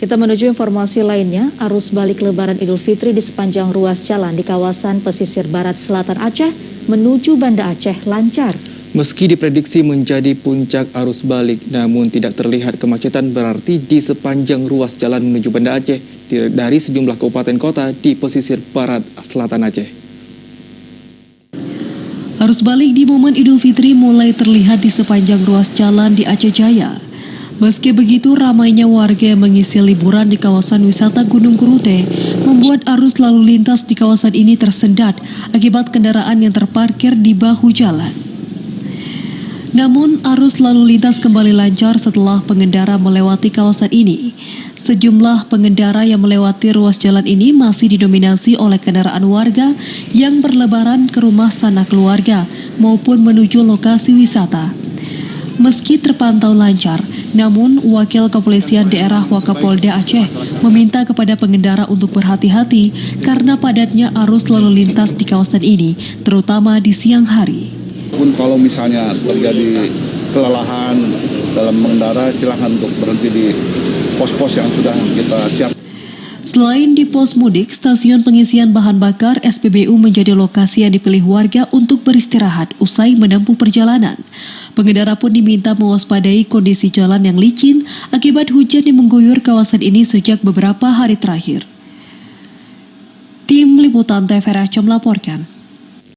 Kita menuju informasi lainnya, arus balik Lebaran Idul Fitri di sepanjang ruas jalan di kawasan pesisir barat selatan Aceh menuju Banda Aceh lancar. Meski diprediksi menjadi puncak arus balik, namun tidak terlihat kemacetan berarti di sepanjang ruas jalan menuju Banda Aceh dari sejumlah kabupaten kota di pesisir barat selatan Aceh. Arus balik di momen Idul Fitri mulai terlihat di sepanjang ruas jalan di Aceh Jaya. Meski begitu, ramainya warga yang mengisi liburan di kawasan wisata Gunung Kurute membuat arus lalu lintas di kawasan ini tersendat akibat kendaraan yang terparkir di bahu jalan. Namun, arus lalu lintas kembali lancar setelah pengendara melewati kawasan ini. Sejumlah pengendara yang melewati ruas jalan ini masih didominasi oleh kendaraan warga yang berlebaran ke rumah sanak keluarga maupun menuju lokasi wisata. Meski terpantau lancar, namun Wakil Kepolisian Daerah Wakapolda Aceh meminta kepada pengendara untuk berhati-hati karena padatnya arus lalu lintas di kawasan ini, terutama di siang hari. Pun kalau misalnya terjadi kelelahan dalam mengendara, silakan untuk berhenti di pos-pos yang sudah kita siapkan. Selain di pos mudik, stasiun pengisian bahan bakar SPBU menjadi lokasi yang dipilih warga untuk beristirahat usai menempuh perjalanan. Pengendara pun diminta mewaspadai kondisi jalan yang licin akibat hujan yang mengguyur kawasan ini sejak beberapa hari terakhir. Tim Liputan TVRI melaporkan.